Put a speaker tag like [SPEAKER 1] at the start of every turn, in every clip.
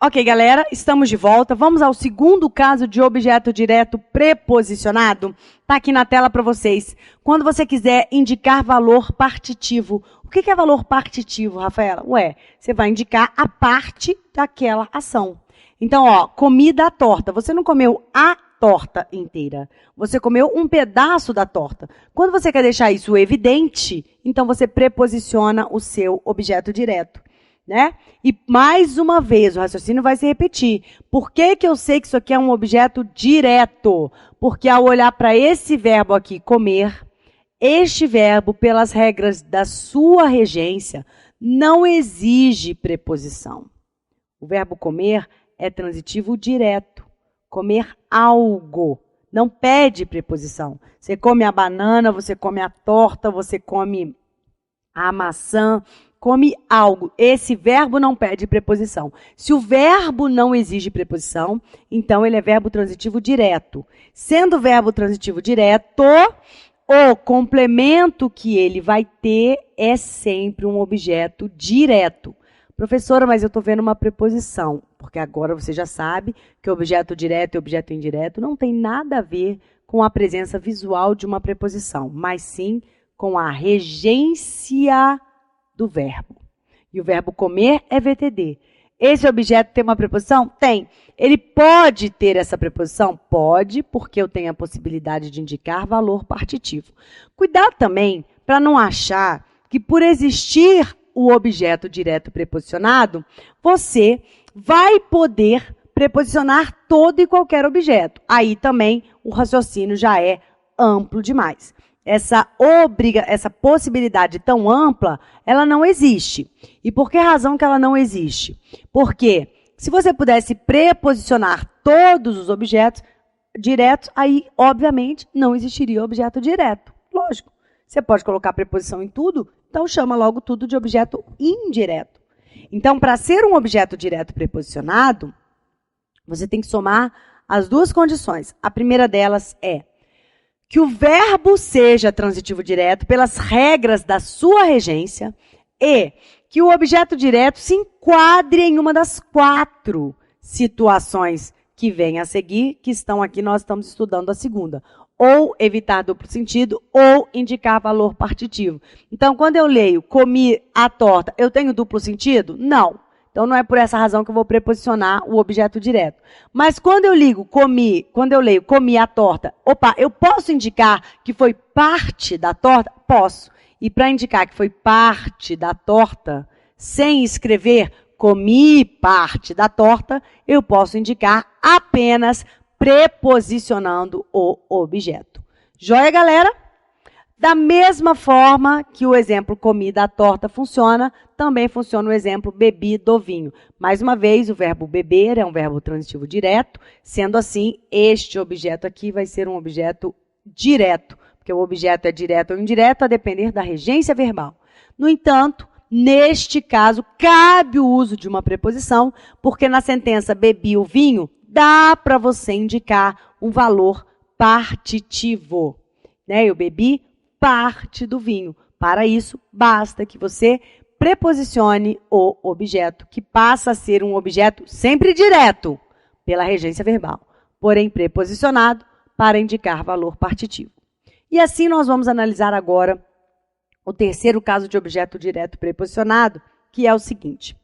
[SPEAKER 1] Ok, galera, estamos de volta. Vamos ao segundo caso de objeto direto preposicionado. Está aqui na tela para vocês. Quando você quiser indicar valor partitivo. O que é valor partitivo, Rafaela? Ué, você vai indicar a parte daquela ação. Então, ó, comida à torta. Você não comeu a torta inteira. Você comeu um pedaço da torta. Quando você quer deixar isso evidente, então você preposiciona o seu objeto direto. Né? E, mais uma vez, o raciocínio vai se repetir. Por que eu sei que isso aqui é um objeto direto? Porque ao olhar para esse verbo aqui, comer, este verbo, pelas regras da sua regência, não exige preposição. O verbo comer é transitivo direto. Comer algo. Não pede preposição. Você come a banana, você come a torta, você come a maçã, come algo. Esse verbo não pede preposição. Se o verbo não exige preposição, então ele é verbo transitivo direto. Sendo verbo transitivo direto, o complemento que ele vai ter é sempre um objeto direto. Professora, mas eu estou vendo uma preposição, porque agora você já sabe que objeto direto e objeto indireto não tem nada a ver com a presença visual de uma preposição, mas sim com a regência do verbo. E o verbo comer é VTD. Esse objeto tem uma preposição? Tem. Ele pode ter essa preposição? Pode, porque eu tenho a possibilidade de indicar valor partitivo. Cuidado também para não achar que por existir o objeto direto preposicionado, você vai poder preposicionar todo e qualquer objeto. Aí também o raciocínio já é amplo demais. Essa possibilidade tão ampla, ela não existe. E por que razão que ela não existe? Porque se você pudesse preposicionar todos os objetos diretos, aí, obviamente, não existiria objeto direto. Lógico. Você pode colocar preposição em tudo, então chama logo tudo de objeto indireto. Então, para ser um objeto direto preposicionado, você tem que somar as duas condições. A primeira delas é que o verbo seja transitivo direto pelas regras da sua regência e que o objeto direto se enquadre em uma das 4 situações que vêm a seguir, que estão aqui, nós estamos estudando a segunda. Ou evitar duplo sentido, ou indicar valor partitivo. Então, quando eu leio comi a torta, eu tenho duplo sentido? Não. Então, não é por essa razão que eu vou preposicionar o objeto direto. Mas quando eu leio comi a torta, opa, eu posso indicar que foi parte da torta? Posso. E para indicar que foi parte da torta, sem escrever comi parte da torta, eu posso indicar apenas preposicionando o objeto. Joia, galera? Da mesma forma que o exemplo comi da torta funciona, também funciona o exemplo bebi do vinho. Mais uma vez, o verbo beber é um verbo transitivo direto, sendo assim, este objeto aqui vai ser um objeto direto, porque o objeto é direto ou indireto a depender da regência verbal. No entanto, neste caso, cabe o uso de uma preposição, porque na sentença bebi o vinho, dá para você indicar um valor partitivo. Né? Eu bebi parte do vinho. Para isso, basta que você preposicione o objeto, que passa a ser um objeto sempre direto pela regência verbal, porém preposicionado para indicar valor partitivo. E assim nós vamos analisar agora o terceiro caso de objeto direto preposicionado, que é o seguinte.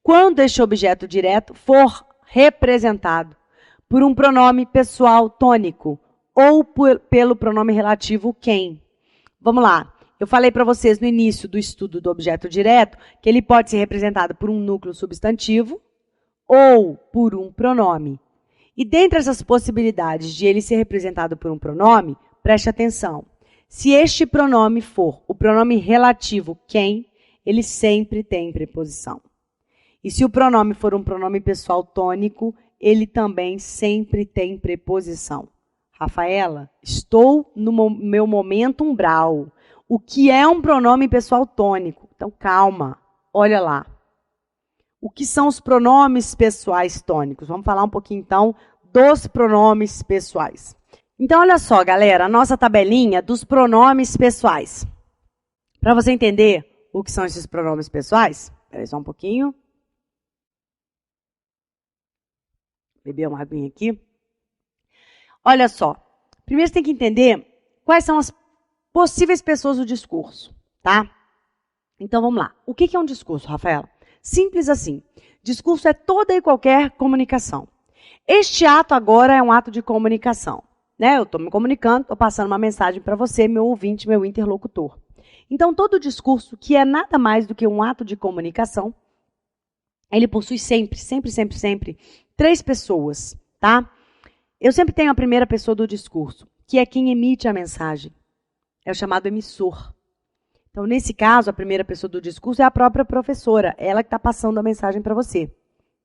[SPEAKER 1] Quando este objeto direto for representado por um pronome pessoal tônico ou pelo pronome relativo quem. Vamos lá. Eu falei para vocês no início do estudo do objeto direto que ele pode ser representado por um núcleo substantivo ou por um pronome. E dentre essas possibilidades de ele ser representado por um pronome, preste atenção. Se este pronome for o pronome relativo quem, ele sempre tem preposição. E se o pronome for um pronome pessoal tônico, ele também sempre tem preposição. Rafaela, estou no meu momento umbral. O que é um pronome pessoal tônico? Então, calma, olha lá. O que são os pronomes pessoais tônicos? Vamos falar um pouquinho, então, dos pronomes pessoais. Então, olha só, galera, a nossa tabelinha dos pronomes pessoais. Para você entender o que são esses pronomes pessoais, espera aí só um pouquinho. Beber uma aguinha aqui. Olha só. Primeiro você tem que entender quais são as possíveis pessoas do discurso, tá? Então vamos lá. O que é um discurso, Rafaela? Simples assim. Discurso é toda e qualquer comunicação. Este ato agora é um ato de comunicação. Né? Eu estou me comunicando, estou passando uma mensagem para você, meu ouvinte, meu interlocutor. Então, todo discurso, que é nada mais do que um ato de comunicação, ele possui sempre, três pessoas, tá? Eu sempre tenho a primeira pessoa do discurso, que é quem emite a mensagem. É o chamado emissor. Então, nesse caso, a primeira pessoa do discurso é a própria professora, ela que está passando a mensagem para você.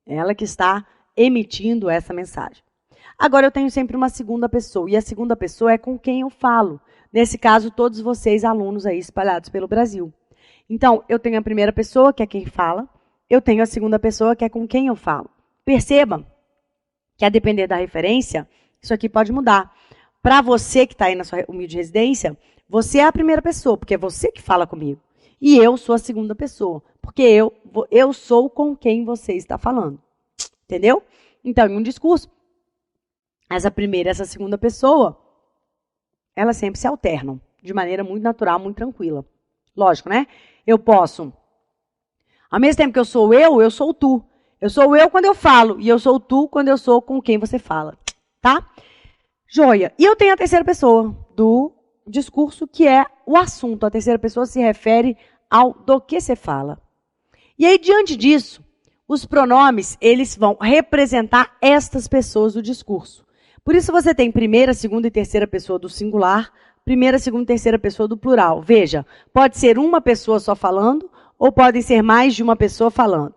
[SPEAKER 1] Ela que está emitindo essa mensagem. Agora, eu tenho sempre uma segunda pessoa, e a segunda pessoa é com quem eu falo. Nesse caso, todos vocês, alunos aí espalhados pelo Brasil. Então, eu tenho a primeira pessoa, que é quem fala, eu tenho a segunda pessoa, que é com quem eu falo. Perceba que, a depender da referência, isso aqui pode mudar. Para você que está aí na sua humilde residência, você é a primeira pessoa, porque é você que fala comigo. E eu sou a segunda pessoa, porque eu sou com quem você está falando. Entendeu? Então, em um discurso, essa primeira e essa segunda pessoa, elas sempre se alternam, de maneira muito natural, muito tranquila. Lógico, né? Eu posso, ao mesmo tempo que eu sou o tu. Eu sou eu quando eu falo, e eu sou o tu quando eu sou com quem você fala. Tá? Joia. E eu tenho a terceira pessoa do discurso, que é o assunto. A terceira pessoa se refere ao do que você fala. E aí, diante disso, os pronomes, eles vão representar estas pessoas do discurso. Por isso você tem primeira, segunda e terceira pessoa do singular, primeira, segunda e terceira pessoa do plural. Veja, pode ser uma pessoa só falando, ou podem ser mais de uma pessoa falando.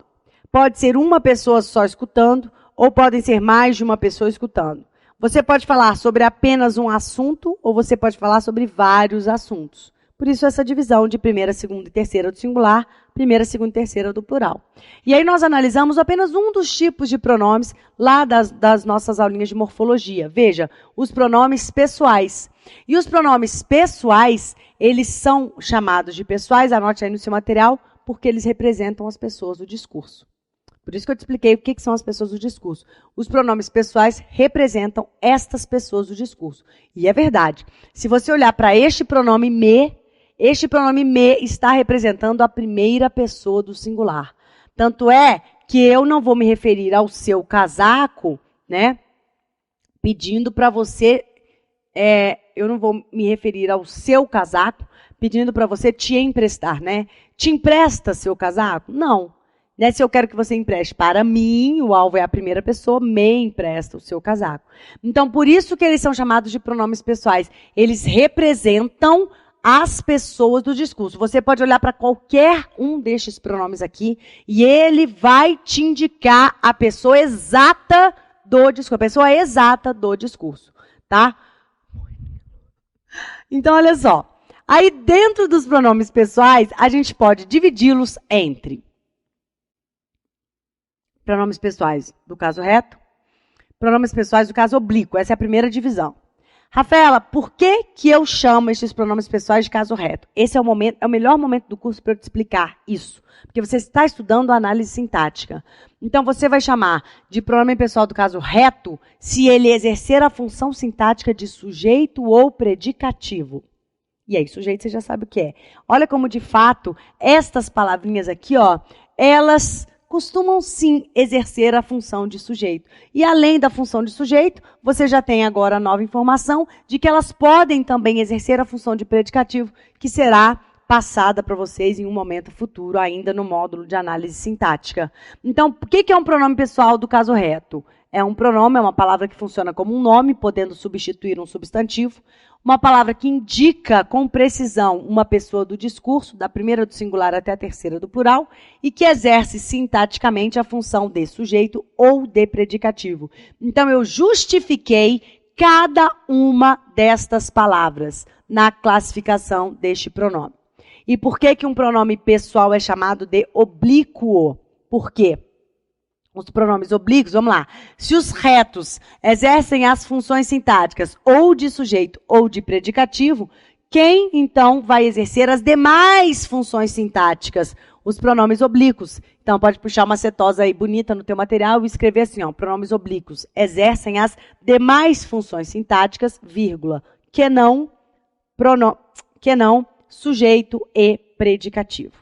[SPEAKER 1] Pode ser uma pessoa só escutando, ou podem ser mais de uma pessoa escutando. Você pode falar sobre apenas um assunto, ou você pode falar sobre vários assuntos. Por isso, essa divisão de primeira, segunda e terceira do singular, primeira, segunda e terceira do plural. E aí nós analisamos apenas um dos tipos de pronomes lá das nossas aulinhas de morfologia. Veja, os pronomes pessoais. E os pronomes pessoais, eles são chamados de pessoais, anote aí no seu material, porque eles representam as pessoas do discurso. Por isso que eu te expliquei o que são as pessoas do discurso. Os pronomes pessoais representam estas pessoas do discurso. E é verdade. Se você olhar para este pronome me está representando a primeira pessoa do singular. Tanto é que eu não vou me referir ao seu casaco, né? Pedindo para você... eu não vou me referir ao seu casaco pedindo para você te emprestar, né? Te empresta seu casaco? Não. Né? Se eu quero que você empreste para mim, o alvo é a primeira pessoa, me empresta o seu casaco. Então, por isso que eles são chamados de pronomes pessoais. Eles representam as pessoas do discurso. Você pode olhar para qualquer um destes pronomes aqui e ele vai te indicar a pessoa exata do discurso. A pessoa exata do discurso, tá? Então, olha só. Aí, dentro dos pronomes pessoais, a gente pode dividi-los entre pronomes pessoais do caso reto, pronomes pessoais do caso oblíquo. Essa é a primeira divisão. Rafaela, por que eu chamo esses pronomes pessoais de caso reto? Esse é o melhor momento do curso para eu te explicar isso. Porque você está estudando a análise sintática. Então, você vai chamar de pronome pessoal do caso reto se ele exercer a função sintática de sujeito ou predicativo. E aí, sujeito, você já sabe o que é. Olha como, de fato, estas palavrinhas aqui, ó, elas costumam sim exercer a função de sujeito. E além da função de sujeito, você já tem agora a nova informação de que elas podem também exercer a função de predicativo, que será passada para vocês em um momento futuro, ainda no módulo de análise sintática. Então, o que é um pronome pessoal do caso reto? É um pronome, é uma palavra que funciona como um nome, podendo substituir um substantivo. Uma palavra que indica com precisão uma pessoa do discurso, da primeira do singular até a terceira do plural, e que exerce sintaticamente a função de sujeito ou de predicativo. Então, eu justifiquei cada uma destas palavras na classificação deste pronome. E por que um pronome pessoal é chamado de oblíquo? Por quê? Os pronomes oblíquos, vamos lá. Se os retos exercem as funções sintáticas ou de sujeito ou de predicativo, quem, então, vai exercer as demais funções sintáticas? os pronomes oblíquos. Então, pode puxar uma setosa aí bonita no teu material e escrever assim, ó, pronomes oblíquos exercem as demais funções sintáticas, vírgula, que não, sujeito e predicativo.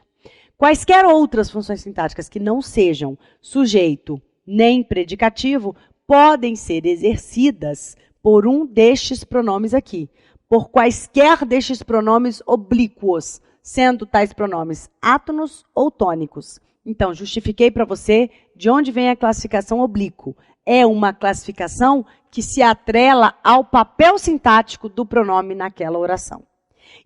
[SPEAKER 1] Quaisquer outras funções sintáticas que não sejam sujeito nem predicativo podem ser exercidas por um destes pronomes aqui, por quaisquer destes pronomes oblíquos, sendo tais pronomes átonos ou tônicos. Então, justifiquei para você de onde vem a classificação oblíquo. É uma classificação que se atrela ao papel sintático do pronome naquela oração.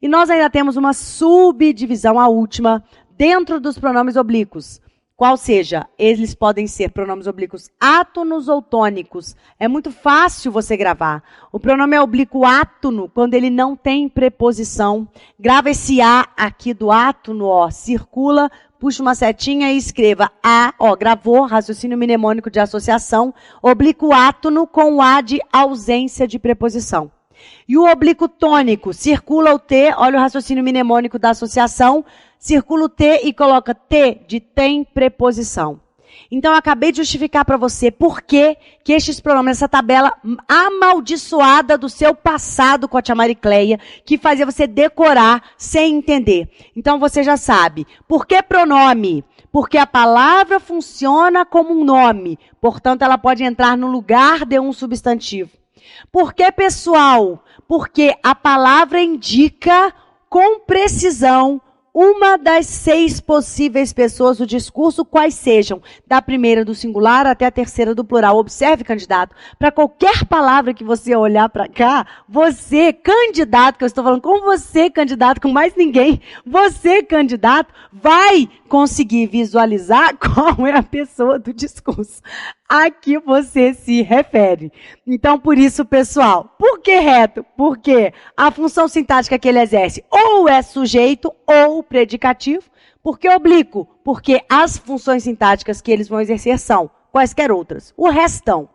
[SPEAKER 1] E nós ainda temos uma subdivisão, a última, dentro dos pronomes oblíquos. Qual seja, eles podem ser pronomes oblíquos átonos ou tônicos. É muito fácil você gravar. O pronome é oblíquo átono quando ele não tem preposição. Grava esse A aqui do átono, ó, circula, puxa uma setinha e escreva A, ó, gravou, raciocínio mnemônico de associação, oblíquo átono com o A de ausência de preposição. E o oblíquo tônico, circula o T, olha o raciocínio mnemônico da associação, circula o T e coloca T de tem preposição. Então, eu acabei de justificar para você por que estes pronomes, essa tabela amaldiçoada do seu passado com a tia Maricleia, que fazia você decorar sem entender. Então, você já sabe. Por que pronome? Porque a palavra funciona como um nome. Portanto, ela pode entrar no lugar de um substantivo. Por que pessoal? Porque a palavra indica com precisão uma das 6 possíveis pessoas do discurso, quais sejam, da primeira do singular até a terceira do plural. Observe, candidato, para qualquer palavra que você olhar para cá, você, candidato, que eu estou falando com você, candidato, com mais ninguém, você, candidato, vai conseguir visualizar qual é a pessoa do discurso a que você se refere. Então, por isso, pessoal, por que reto? Porque a função sintática que ele exerce ou é sujeito ou predicativo. Por que oblíquo? Porque as funções sintáticas que eles vão exercer são quaisquer outras. O restão.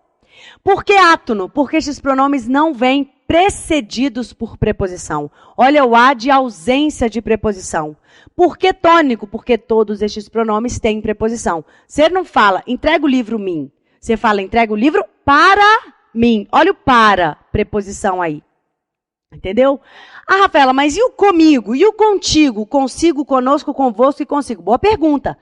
[SPEAKER 1] Por que átono? Porque estes pronomes não vêm precedidos por preposição. Olha o A de ausência de preposição. Por que tônico? Porque todos estes pronomes têm preposição. Você não fala, entrega o livro mim. Você fala, entrega o livro para mim. Olha o para, preposição aí. Entendeu? Ah, Rafaela, mas e o comigo? E o contigo? Consigo, conosco, convosco e consigo? Boa pergunta.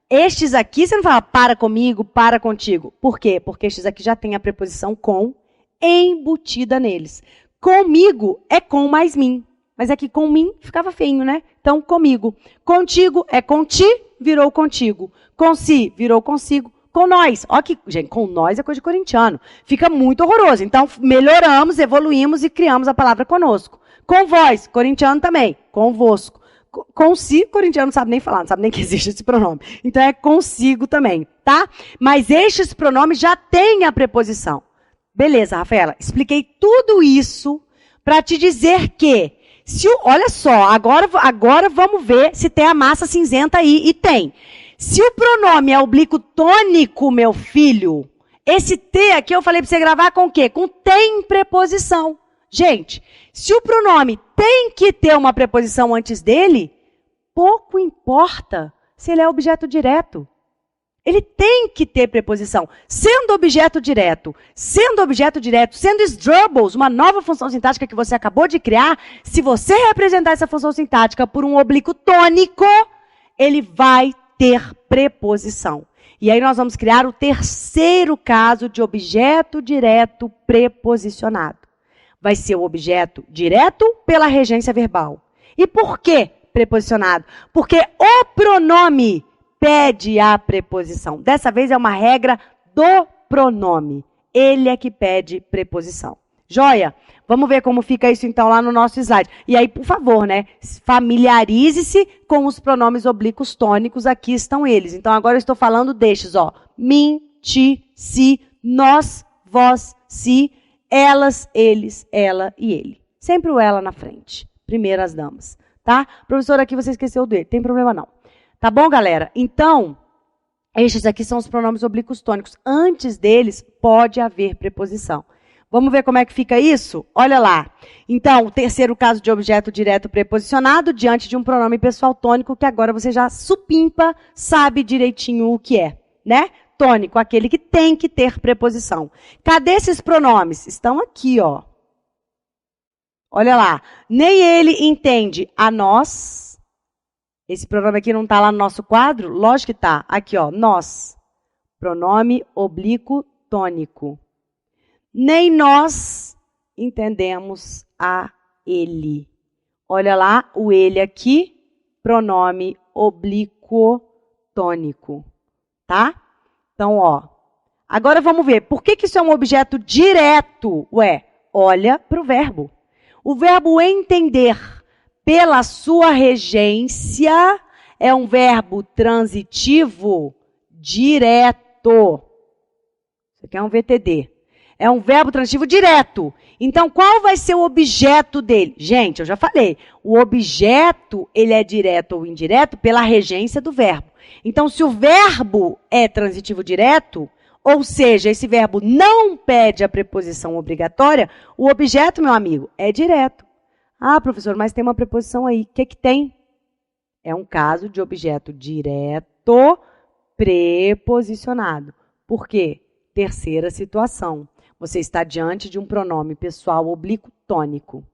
[SPEAKER 1] Estes aqui, você não fala para comigo, para contigo. Por quê? Porque estes aqui já têm a preposição com embutida neles. Comigo é com mais mim. Mas aqui com mim ficava feinho, né? Então, comigo. Contigo é com ti, virou contigo. Com si, virou consigo. Com nós. Ó que, gente, com nós é coisa de corintiano. Fica muito horroroso. Então, melhoramos, evoluímos e criamos a palavra conosco. Com vós, corintiano também. Convosco. Com si, corintiano não sabe nem falar, não sabe nem que existe esse pronome. Então, é consigo também, tá? Mas estes pronomes já têm a preposição. Beleza, Rafaela. Expliquei tudo isso para te dizer que, olha só, agora vamos ver se tem a massa cinzenta aí. E tem. Se o pronome é oblíquo tônico, meu filho, esse T aqui eu falei para você gravar com o quê? Com tem preposição. Gente, se o pronome tem que ter uma preposição antes dele, pouco importa se ele é objeto direto. Ele tem que ter preposição. Sendo objeto direto, sendo Strubles, uma nova função sintática que você acabou de criar, se você representar essa função sintática por um oblíquo tônico, ele vai ter preposição. E aí nós vamos criar o terceiro caso de objeto direto preposicionado. Vai ser o objeto direto pela regência verbal. E por que preposicionado? Porque o pronome pede a preposição. Dessa vez é uma regra do pronome. Ele é que pede preposição. Joia? Vamos ver como fica isso então lá no nosso slide. E aí, por favor, né, familiarize-se com os pronomes oblíquos tônicos, aqui estão eles. Então agora eu estou falando destes, ó, mim, ti, si, nós, vós, si, elas, eles, ela e ele. Sempre o ela na frente. Primeiras damas, tá? Professor, aqui você esqueceu do ele, tem problema não. Tá bom, galera? Então, estes aqui são os pronomes oblíquos tônicos. Antes deles, pode haver preposição. Vamos ver como é que fica isso? Olha lá. Então, o terceiro caso de objeto direto preposicionado diante de um pronome pessoal tônico, que agora você já supimpa, sabe direitinho o que é, né? Tônico, aquele que tem que ter preposição. Cadê esses pronomes? Estão aqui, ó. Olha lá. Nem ele entende a nós. Esse pronome aqui não está lá no nosso quadro? Lógico que está. Aqui, ó, nós. Pronome oblíquo tônico. Nem nós entendemos a ele. Olha lá, o ele aqui, pronome oblíquo tônico, tá? Então, ó, agora vamos ver, por que isso é um objeto direto? Ué, olha para o verbo. O verbo entender, pela sua regência, é um verbo transitivo direto. Isso aqui é um VTD. É um verbo transitivo direto. Então, qual vai ser o objeto dele? Gente, eu já falei. O objeto, ele é direto ou indireto pela regência do verbo. Então, se o verbo é transitivo direto, ou seja, esse verbo não pede a preposição obrigatória, o objeto, meu amigo, é direto. Ah, professor, mas tem uma preposição aí. O que que tem? É um caso de objeto direto preposicionado. Por quê? Terceira situação. Você está diante de um pronome pessoal oblíquo tônico.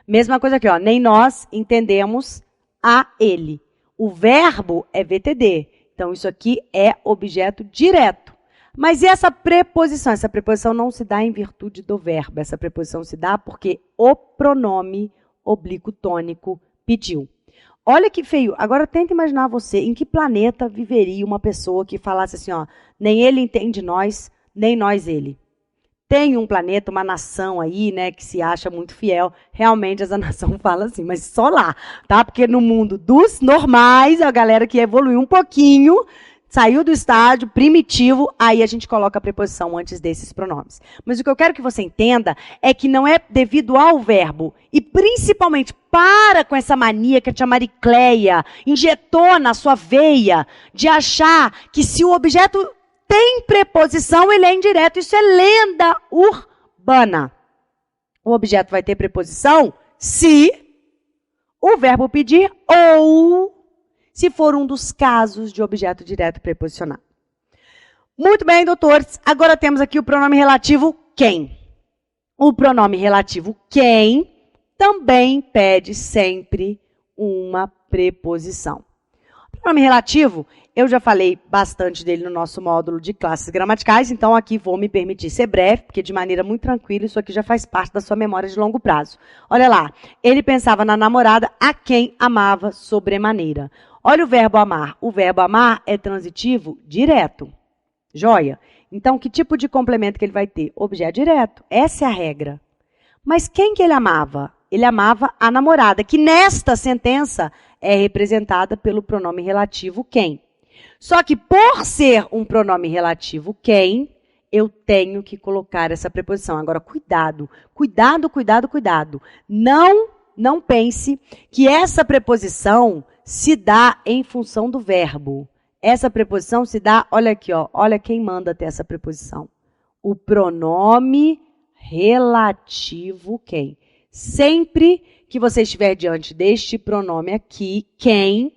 [SPEAKER 1] Mesma coisa aqui, ó. Nem nós entendemos a ele. O verbo é VTD. Então, isso aqui é objeto direto. Mas e essa preposição? Essa preposição não se dá em virtude do verbo. Essa preposição se dá porque o pronome oblíquo tônico pediu. Olha que feio. Agora tenta imaginar você, em que planeta viveria uma pessoa que falasse assim, ó, nem ele entende nós, nem nós ele. Tem um planeta, uma nação aí, né, que se acha muito fiel. Realmente essa nação fala assim, mas só lá, tá? Porque no mundo dos normais, a galera que evoluiu um pouquinho, saiu do estágio primitivo, aí a gente coloca a preposição antes desses pronomes. Mas o que eu quero que você entenda é que não é devido ao verbo. E principalmente, para com essa mania que a tia Maricleia injetou na sua veia de achar que se o objeto tem preposição, ele é indireto. Isso é lenda urbana. O objeto vai ter preposição se o verbo pedir ou se for um dos casos de objeto direto preposicionado. Muito bem, doutores. Agora temos aqui o pronome relativo quem. O pronome relativo quem também pede sempre uma preposição. O pronome relativo, eu já falei bastante dele no nosso módulo de classes gramaticais, então aqui vou me permitir ser breve, porque de maneira muito tranquila isso aqui já faz parte da sua memória de longo prazo. Olha lá, ele pensava na namorada a quem amava sobremaneira. Olha o verbo amar. O verbo amar é transitivo direto. Joia? Então, que tipo de complemento que ele vai ter? Objeto direto. Essa é a regra. Mas quem que ele amava? Ele amava a namorada, que nesta sentença é representada pelo pronome relativo quem. Só que por ser um pronome relativo quem, eu tenho que colocar essa preposição. Agora, cuidado, cuidado, cuidado, cuidado. Não pense que essa preposição se dá em função do verbo. Essa preposição se dá, olha aqui, ó, olha quem manda ter essa preposição. O pronome relativo quem. Sempre que você estiver diante deste pronome aqui, quem.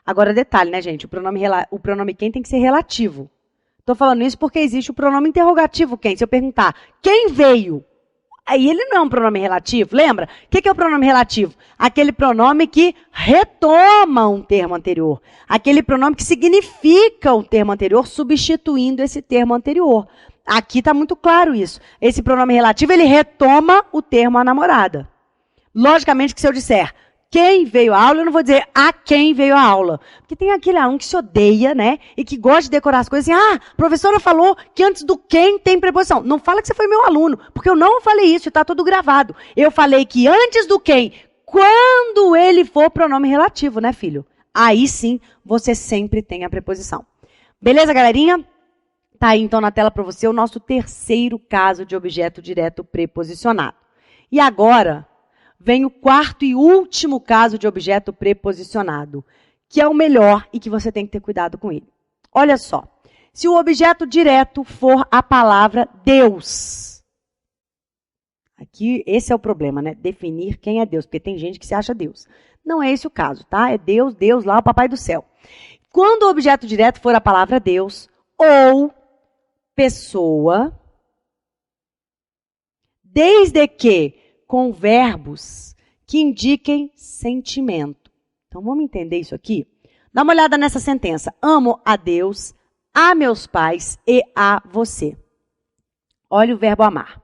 [SPEAKER 1] Agora, detalhe, né, gente? O pronome quem tem que ser relativo. Estou falando isso porque existe o pronome interrogativo quem. Se eu perguntar, quem veio? Aí ele não é um pronome relativo, lembra? O que é o pronome relativo? Aquele pronome que retoma um termo anterior. Aquele pronome que significa o termo anterior, substituindo esse termo anterior. Aqui está muito claro isso. Esse pronome relativo, ele retoma o termo a namorada. Logicamente que se eu disser quem veio à aula, eu não vou dizer a quem veio à aula. Porque tem aquele aluno que se odeia, né? E que gosta de decorar as coisas assim. Ah, a professora falou que antes do quem tem preposição. Não fala que você foi meu aluno, porque eu não falei isso, está tudo gravado. Eu falei que antes do quem, quando ele for pronome relativo, né, filho? Aí sim, você sempre tem a preposição. Beleza, galerinha? Tá aí, então, na tela para você o nosso terceiro caso de objeto direto preposicionado. E agora vem o quarto e último caso de objeto preposicionado, que é o melhor e que você tem que ter cuidado com ele. Olha só, se o objeto direto for a palavra Deus, Aqui, esse é o problema, né? Definir quem é Deus, porque tem gente que se acha Deus. Não é esse o caso, tá? É Deus, Deus lá, o Papai do Céu. Quando o objeto direto for a palavra Deus ou pessoa, desde que com verbos que indiquem sentimento. Então, vamos entender isso aqui? Dá uma olhada nessa sentença. Amo a Deus, a meus pais e a você. Olha o verbo amar.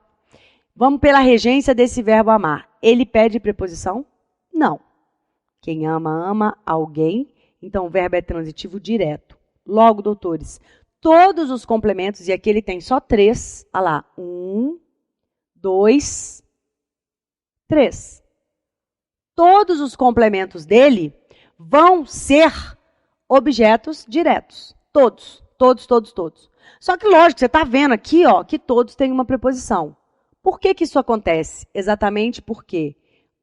[SPEAKER 1] Vamos pela regência desse verbo amar. Ele pede preposição? Não. Quem ama, ama alguém. Então, o verbo é transitivo direto. Logo, doutores, todos os complementos, e aqui ele tem só 3. Olha lá. 1, 2, 3. Todos os complementos dele vão ser objetos diretos. Todos. Todos, todos, todos. Só que, lógico, você está vendo aqui, ó, que todos têm uma preposição. Por que isso acontece? Exatamente porque...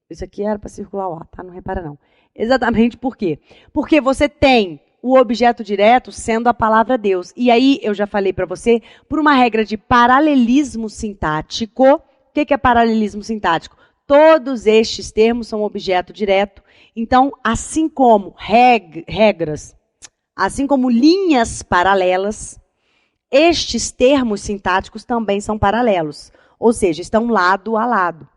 [SPEAKER 1] Isso aqui era para circular o A, tá? Não repara, não. Exatamente por quê? Porque você tem o objeto direto sendo a palavra Deus. E aí, eu já falei para você, por uma regra de paralelismo sintático. O que é paralelismo sintático? Todos estes termos são objeto direto. Então, assim como regras, assim como linhas paralelas, estes termos sintáticos também são paralelos. Ou seja, estão lado a lado.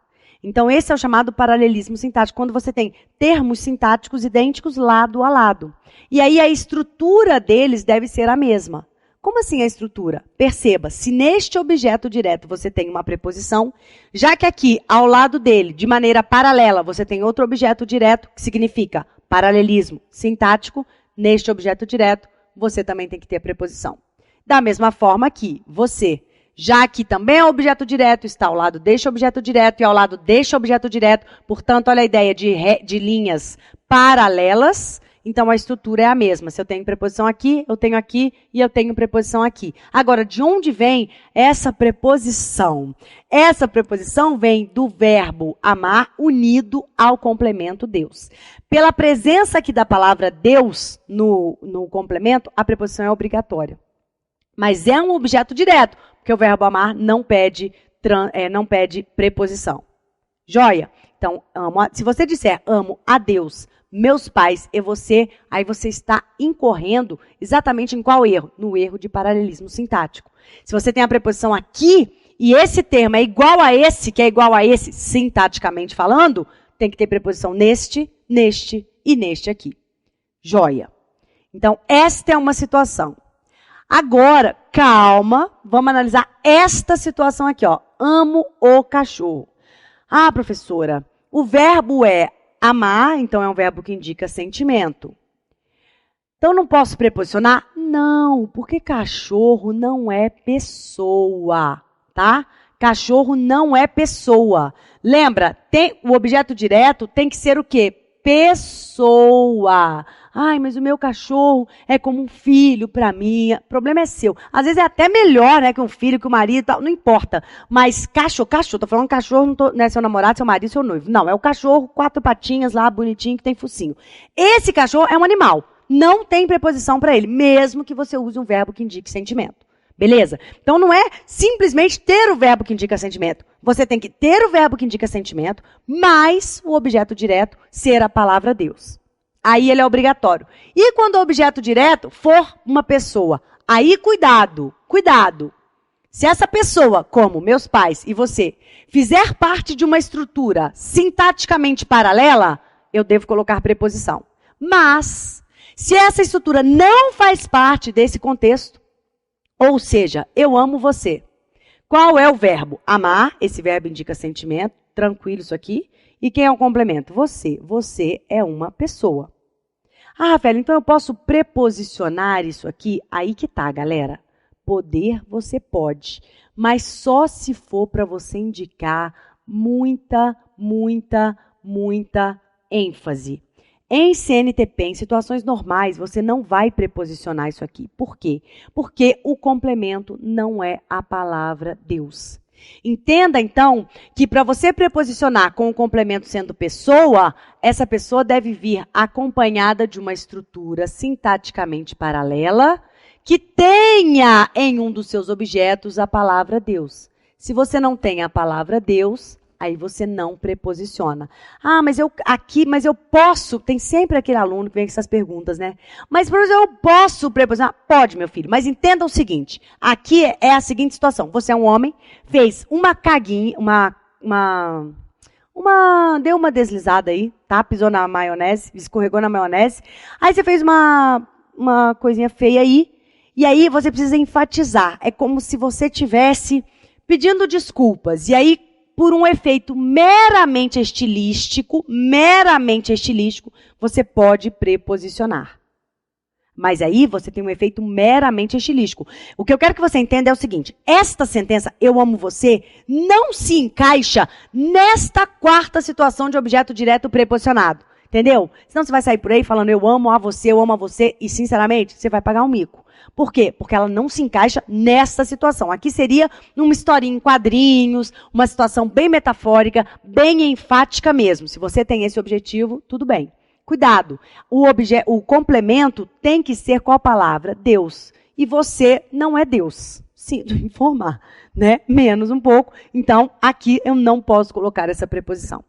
[SPEAKER 1] Então, esse é o chamado paralelismo sintático, quando você tem termos sintáticos idênticos lado a lado. E aí, a estrutura deles deve ser a mesma. Como assim a estrutura? Perceba, se neste objeto direto você tem uma preposição, já que aqui, ao lado dele, de maneira paralela, você tem outro objeto direto, que significa paralelismo sintático, neste objeto direto, você também tem que ter a preposição. Da mesma forma que você, já que também é objeto direto, está ao lado deste objeto direto e ao lado deste objeto direto, portanto, olha a ideia de linhas paralelas, então a estrutura é a mesma. Se eu tenho preposição aqui, eu tenho aqui e eu tenho preposição aqui. Agora, de onde vem essa preposição? Essa preposição vem do verbo amar unido ao complemento Deus. Pela presença aqui da palavra Deus no complemento, a preposição é obrigatória. Mas é um objeto direto, porque o verbo amar não pede preposição. Joia? Então, se você disser amo a Deus, meus pais e você, aí você está incorrendo exatamente em qual erro? No erro de paralelismo sintático. Se você tem a preposição aqui, e esse termo é igual a esse, que é igual a esse, sintaticamente falando, tem que ter preposição neste, neste e neste aqui. Joia. Então, esta é uma situação. Agora, calma, vamos analisar esta situação aqui, ó. Amo o cachorro. Ah, professora, o verbo é amar, então é um verbo que indica sentimento. Então, não posso preposicionar? Não, porque cachorro não é pessoa, tá? Cachorro não é pessoa. Lembra, o objeto direto tem que ser o quê? Pessoa. Ai, mas o meu cachorro é como um filho para mim. O problema é seu. Às vezes é até melhor, né, que um filho, que o marido, tal, não importa. Mas cachorro, tô falando cachorro, não é seu namorado, seu marido, seu noivo. Não, é o cachorro, 4 patinhas lá, bonitinho, que tem focinho. Esse cachorro é um animal. Não tem preposição para ele, mesmo que você use um verbo que indique sentimento. Beleza? Então, não é simplesmente ter o verbo que indica sentimento. Você tem que ter o verbo que indica sentimento, mais o objeto direto ser a palavra Deus. Aí ele é obrigatório. E quando o objeto direto for uma pessoa, aí cuidado, cuidado. Se essa pessoa, como meus pais e você, fizer parte de uma estrutura sintaticamente paralela, eu devo colocar preposição. Mas, se essa estrutura não faz parte desse contexto, ou seja, eu amo você. Qual é o verbo? Amar, esse verbo indica sentimento, tranquilo isso aqui. E quem é o complemento? Você. Você é uma pessoa. Ah, Rafael, então eu posso preposicionar isso aqui? Aí que tá, galera. Poder você pode, mas só se for para você indicar muita ênfase. Em CNTP, em situações normais, você não vai preposicionar isso aqui. Por quê? Porque o complemento não é a palavra Deus. Entenda, então, que para você preposicionar com o complemento sendo pessoa, essa pessoa deve vir acompanhada de uma estrutura sintaticamente paralela que tenha em um dos seus objetos a palavra Deus. Se você não tem a palavra Deus, Aí você não preposiciona. Ah, mas eu posso, tem sempre aquele aluno que vem com essas perguntas, né? Mas, professor, eu posso preposicionar? Pode, meu filho, mas entenda o seguinte, aqui é a seguinte situação, você é um homem, fez uma caguinha, deu uma deslizada aí, tá? Pisou na maionese, escorregou na maionese, aí você fez uma coisinha feia aí, e aí você precisa enfatizar, é como se você tivesse pedindo desculpas, e aí, por um efeito meramente estilístico, você pode preposicionar. Mas aí você tem um efeito meramente estilístico. O que eu quero que você entenda é o seguinte, esta sentença, eu amo você, não se encaixa nesta quarta situação de objeto direto preposicionado. Entendeu? Senão você vai sair por aí falando eu amo a você, e sinceramente, você vai pagar um mico. Por quê? Porque ela não se encaixa nessa situação. Aqui seria uma historinha em quadrinhos, uma situação bem metafórica, bem enfática mesmo. Se você tem esse objetivo, tudo bem. Cuidado, o complemento tem que ser qual palavra? Deus. E você não é Deus. Sinto informar, né? Menos um pouco. Então, aqui eu não posso colocar essa preposição.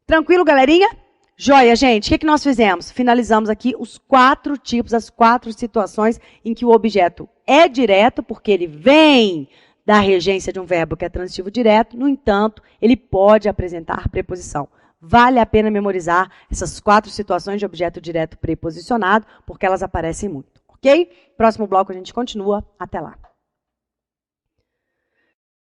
[SPEAKER 1] Tranquilo, galerinha? Joia, gente. O que nós fizemos? Finalizamos aqui os 4 tipos, as 4 situações em que o objeto é direto, porque ele vem da regência de um verbo que é transitivo direto. No entanto, ele pode apresentar preposição. Vale a pena memorizar essas 4 situações de objeto direto preposicionado, porque elas aparecem muito, ok? Próximo bloco a gente continua. Até lá.